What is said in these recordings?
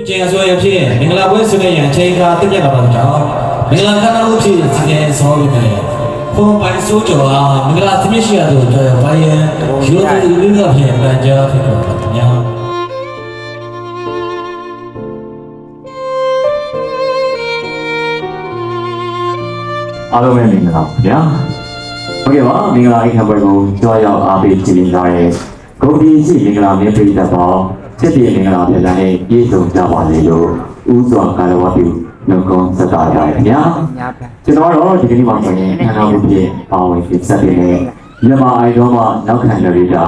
ကျင်းဆိုရဖြစ်မင်္ဂလာပွဲဆွေးနွေးရန်ချိန်ခါတက်ပြတ်လာပါကြောင်းမင်္ဂလာခမ်းနားဦးဖြစ်စီစဉ်ဆောင်းနေတယ်ဖုန်းပိုင်ဆိုးကြော်အားမင်္ဂလာသမီးရှိရသူတို့ဘာယံရိုးသူလူကဖြင့်ပန်ကြားဖြစ်ပါခင်ဗျာအားလုံးပဲမင်္ဂလာပါဗျာဟုတ်ကဲ့ပါမင်္ဂလာအိမ်ခပွဲကိုကြွားရောက်အားပေးကြည့်နေကြတဲ့ဂုဏ်ဒီရှိမင်္ဂလာမြတ်ပြည်သက်ပေါင်းစစ်တီမင်္ဂလာပြည်သားနဲ့ပြည့်စုံကြပါစေလို့ဥစွာကာလဝတ်ပြုနှုတ်ခွန်းဆက်တာရပါတယ်ခင်ဗျာကျွန်တော်တော့ဒီကနေ့မှဆိုရင်ခန္ဓာကိုယ်ဖြစ်ပါဝင်ဖြစ်ဆက်တဲ့မြန်မာအိုင်တော်မှာနောက်ခံတွေတာ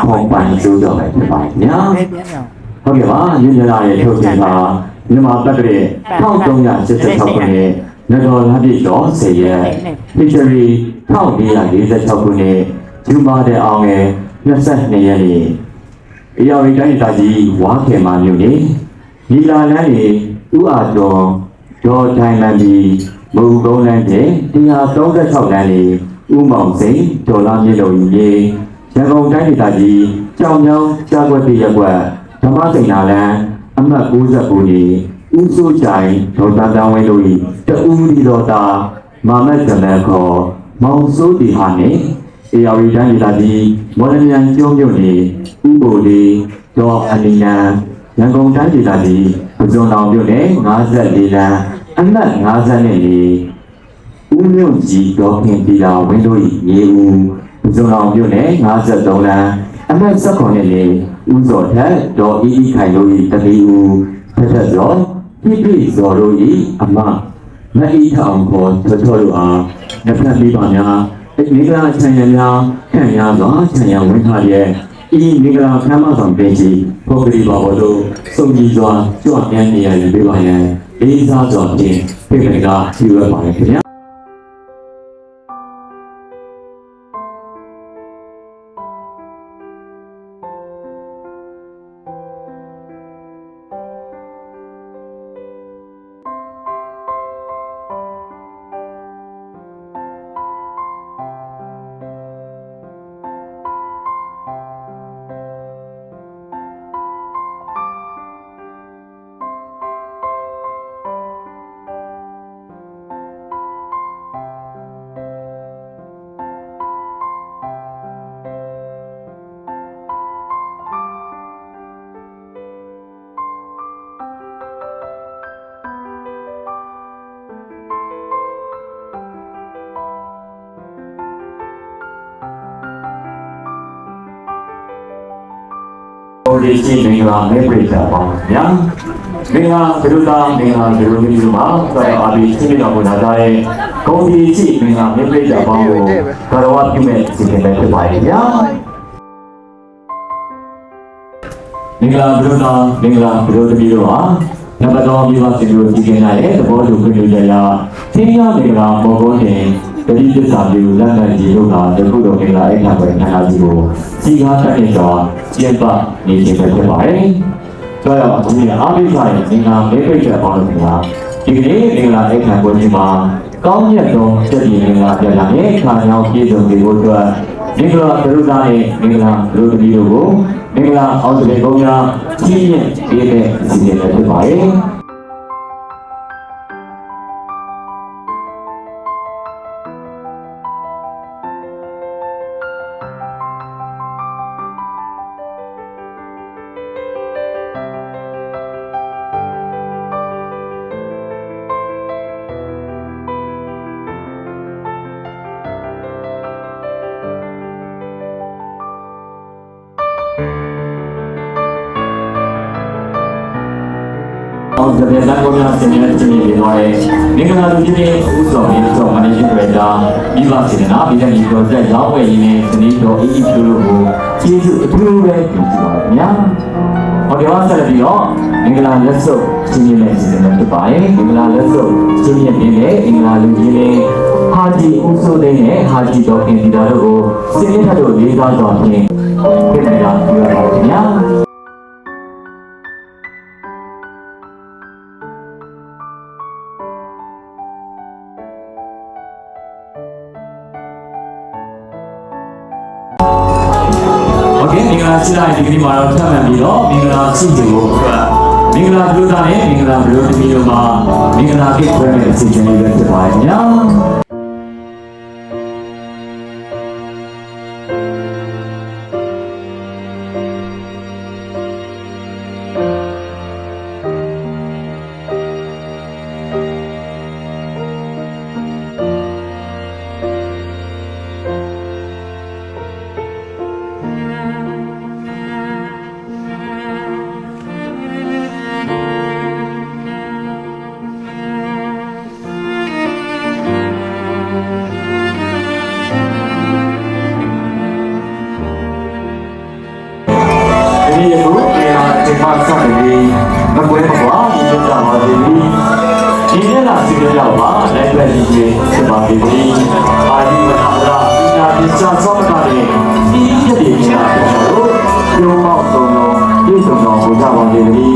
ပုံပန်းကျိုးတော်ပဲဖြစ်ပါတယ်ခင်ဗျာဟုတ်ကဲ့ပါညညလာရဲ့ထုတ်ပြန်မှာမြန်မာပတ်တဲ့1386ခုနှစ်နဂောလပြည့်တော်10ရက်ဖိချရီ1446ခုနှစ်ဂျူမာတဲ့အောင်ငယ်22ရက်နေ့အရာဝိတိုင်းတာကြီးဝါခေမာမြို့နေဒီလာလန်းနေဥအားတော်ဒေါ်တိုင်းလန်ဒီမူကုန်းလန်းတဲ့136လန်းနေဥမောင်စိန်ဒေါ်လာမြေလုံးကြီးရန်ကုန်တိုင်းတာကြီးကြောင်ချောင်းကြားွက်ပြရက်ွက်ဓမ္မစိန်နာလန်းအမှတ်69ကြီးဥဆိုးချိုင်ဒေါ်တာတန်ဝင်းတို့၏တူဒီတော်တာမာမတ်ဇမန်ခေါ်မောင်စိုးတီဟာနှင့်အေယာဝီတိုင်းဒေသကြီးမော်လမြိုင်ကျွန်းမြို့နယ်ဥပိုလီဒေါ်အနီနံရန်ကုန်တိုင်းဒေသကြီးပဇွန်တောင်မြို့နယ်54လမ်းအမှတ်54ဦးမြို့ကြီးဒေါ်ခင်တီလာဝင်းတို့၏မြေဦးပဇွန်တောင်မြို့နယ်53လမ်းအမှတ်19နယ်ဦးစောထက်ဒေါ်အီအီခိုင်တို့၏တတိဦးထက်ထက်စောပြည့်ပြည့်စောတို့၏အမမအီထောင်ခေါ်ချောတို့အားနှစ်ဖက်မိပါများမင်္ဂလာချမ်းရများခံရစွာချမ်းရဝင်းထားရဲ့ဤမင်္ဂလာခမ်းမဆောင်ပင်ကြီးပုဂ္ဂလိပါဘတို့စုံကြီးစွာကြွမြန်းနေရယူပေးပါရန်လေးစားစွာဖြင့်ပြေပင်ကရှိရပါတယ်ခင်ဗျာဒီရှိမင်္ဂလာမေပရိသတ်ပေါင်းများမင်္ဂလာဘုရားမင်္ဂလာဘုရားဒီမှာဆက်အားပြီးသိတော်မူလာတဲ့ဂုဏ်ဒီရှိမင်္ဂလာမေပရိသတ်ပေါင်းကိုကာရဝပြုမဲ့စီစဉ်ပဲဖြစ်ပါရဲ့ဗျာမင်္ဂလာဘုရားမင်္ဂလာဘုရားဒီမှာနံပါတ်တော်မိဘစီတို့ဒီကနေ့ရဲ့သဘောတူခွင့်ပြုချက်အရသင်္ဃမင်္ဂလာပေါ်ပေါ်တင်တတိပစ္စာပြုလက်နက်ကြီးတို့ကတခုတော်မင်္ဂလာအိတ်ခံပွဲခန္ဓာကြီးကိုစီကားတက်နေစွာကျင့်ပနေခြင်းပဲဖြစ်ပါတယ်။ဆိုတော့ဒီနေ့အားပေးဆိုင်မင်္ဂလာမေပိတ်ချက်ပေါင်းလို့များဒီကနေ့မင်္ဂလာအိတ်ခံပွဲကြီးမှာကောင်းမြတ်သောစက်ကြီးမင်္ဂလာပြလာရဲ့ခါကြောင်ပြည့်စုံစေဖို့အတွက်မင်္ဂလာဒုရနဲ့မင်္ဂလာဒုရတိတို့ကိုမင်္ဂလာအောင်တရေကုန်းများကြီးရင်ပြည့်တဲ့စီစဉ်ပဲဖြစ်ပါတယ်။အောင်ကြတဲ့လက်ပေါ်များဆင်းရဲခြင်းတွေပါရဲ့မင်္ဂလာလူကြီးရဲ့ဥဆောင်ရေးဆောင်မနေခြင်းတွေဒါမိဘစေနာပြီးတဲ့ဒီတော့တက်ရောက်ပဲရင်းနဲ့ဒီတော့အီအီဖြိုးလို့ကိုကျေးဇူးအထူးပဲပြုကြပါခင်ဗျာဟောဒီမှာဆက်ပြီးတော့မင်္ဂလာလက်စုပ်ချင်းချင်းနဲ့စီစဉ်နေဖြစ်ပါရဲ့မင်္ဂလာလက်စုပ်ချင်းချင်းနဲ့မင်္ဂလာလူကြီးနဲ့ဟာဂျီဦးစိုးတဲ့နဲ့ဟာဂျီတော်ခင်ဒီတော်တို့ကိုစိတ်ထက်တို့လေးစားစွာဖြင့်ပြည့်နေကြပြရပါခင်ဗျာမင်္ဂလာရှိတဲ့ဒီကနေ့မှာတော့ထပ်မံပြီးတော့မင်္ဂလာရှိခြင်းကို မင်္ဂလာပြုသားနဲ့မင်္ဂလာပြုသမီးတို့မှာမင်္ဂလာကိတ်ခွဲတဲ့အစီအစဉ်လေးပဲဖြစ်ပါရဲ့ညာဒီနေ့ကိုတရားဒီမှာစတဲ့မကွဲမကွာဒီကြပါစေဒီနေ့လာစီကြောက်ပါလည်းပဲဒီနေ့စပါပြီအာဒီဝနာရာဒီနာဒီစာစောမတာလေဒီရည်ရည်ချာတို့ပြုံးမောက်ဆုံးလုံးပြည့်စုံတော်ကိုကြပါစေဒီ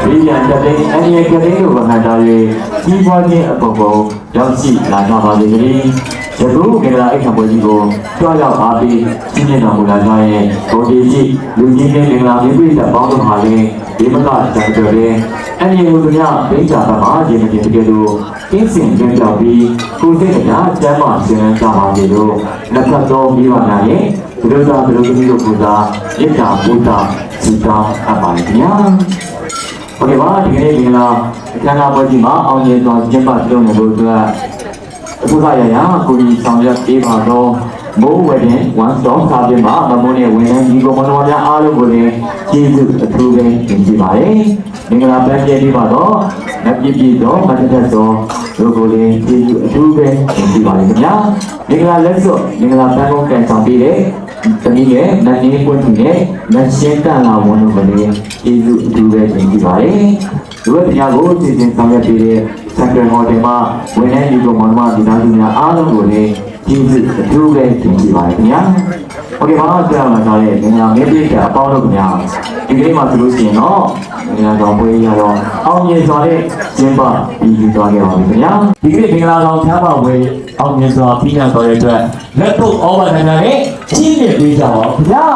ဒီရန်တဲ့အန်ရဲ့ကလေးတို့ဘာသာရေးကြီးပွားခြင်းအပေါ်ကိုရောက်ရှိလာကြပါစေဒီယခုကေလာအိတ်ခံပွဲကြီးကိုကြွရောက်ပါပြီးကြီးမြတ်တော်မူလာကြရဲ့ဂုဏ်တည်ရှိလူကြီးတဲ့ကေလာပြည်ပြည်သက်ပေါင်းတို့ဟာလည်းဒီမကတန်ကြတဲ့အန်ရီလူတို့များဒိဋ္ဌာသမားခြင်းတကယ်လို့ကင်းစင်ကြွကြောက်ပြီးကိုယ်စိတ်တရားကျမ်းမာခြင်းနဲ့ကြပါစေလို့လက်ဖက်တော်ပြီးပါနာရဲ့ဘုရားသားဘုရားသမီးတို့ကမေတ္တာဘုရားစီတောင်းအပ်ပါခင်ဗျာโอเคပါဒီနေ့ကေလာအခမ်းအနားပွဲကြီးမှာအောင်မြင်စွာကျင်းပပြုလုပ်နေလို့အတွက်အခုကရရကိုကြီးဆောင်ရွက်ပေးပါတော့မိုးဝဲတဲ့ one stop စာပြင်မှာမမုန်းရဲ့ဝန်ထမ်းကြီးကိုမတော်များအားလုံးကိုလည်းကျေးဇူးအထူးပဲတင်ပြပါတယ်။မင်္ဂလာပန်းပြည့်ပေးပါတော့။လက်ပြည့်တော့မတ်တက်သောတို့ကိုလည်းကျေးဇူးအထူးပဲတင်ပြပါတယ်ခင်ဗျာ။မင်္ဂလာလက်စွပ်မင်္ဂလာပန်းကုန်ကန်ဆောင်ပေးတဲ့သမီးရဲ့နတ်နေပွင့်ထူနဲ့နတ်ရှင်းတန်လာဝန်တို့ကလည်းကျေးဇူးအထူးပဲတင်ပြပါတယ်။တို့တရားကိုစီစဉ်ဆောင်ရွက်ပေးတဲ့စံတော်ဟော်တယ်မှာဝန်ထမ်းကြီးကိုမတော်ဒီသားစုများအားလုံးကိုလည်းကျေးဇူးအထူးပဲတင်ပြပါတယ်ခင်ဗျာ။ โอเคပါကြောက်လာကြတဲ့ငင်္ဂလာမင်းပြည့်တဲ့အပေါင်းတို့ခင်ဗျာဒီကနေ့မှဆိုလို့ရှိရင်တော့ငင်္ဂလာဆောင်ပွဲရတော့အောင်မြင်စွာနဲ့ကျင်းပပြီးယူသွားခဲ့ပါပြီခင်ဗျာဒီကနေ့မင်္ဂလာဆောင်ဖျားပါပွဲအောင်မြင်စွာပြီးနိုင်သွားတဲ့အတွက်လက်ပုတ်ဩဘာနိုင်နဲ့ကြီးမြင့်ပေးကြပါဦးခင်ဗျာ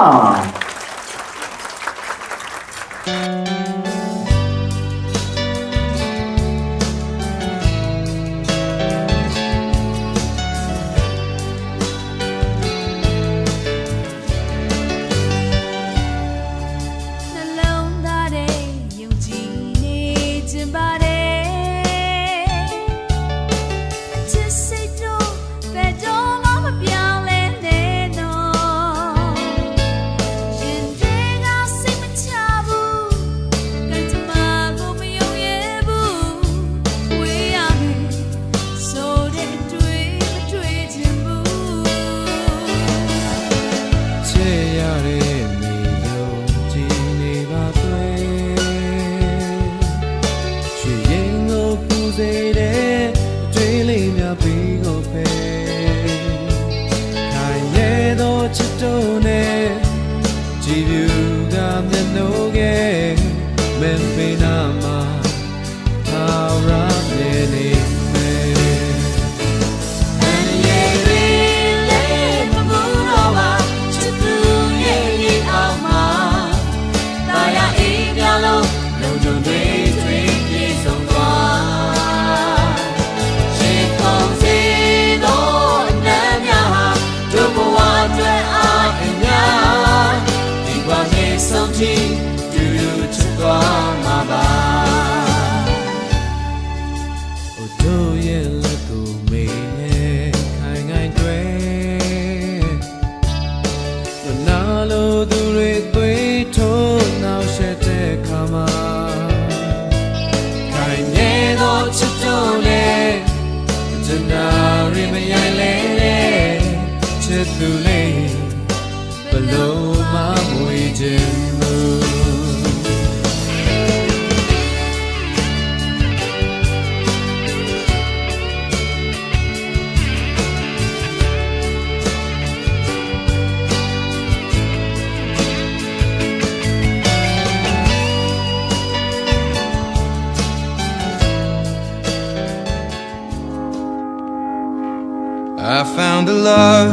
I found a love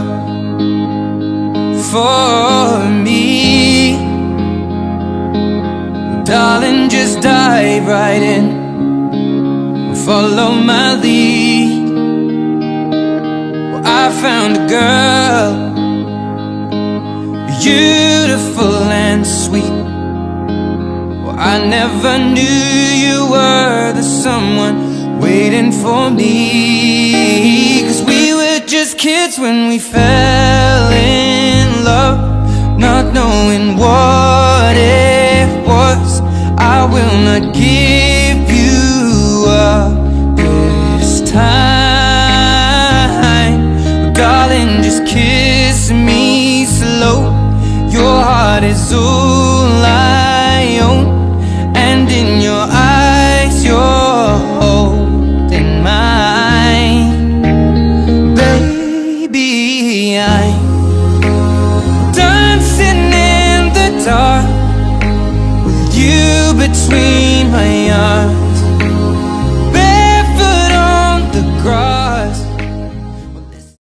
for me, darling, just dive right in, follow my lead. Well, I found a girl, beautiful and sweet. Well, I never knew you were the someone waiting for me. 'Cause we were just kids when we fell in love, not knowing what it was. I will not give you up this time. Darling, just kiss me slow. Your heart is all I own, and in your eyes you're holding mine. Baby, I'm dancing in the dark with you between my arms.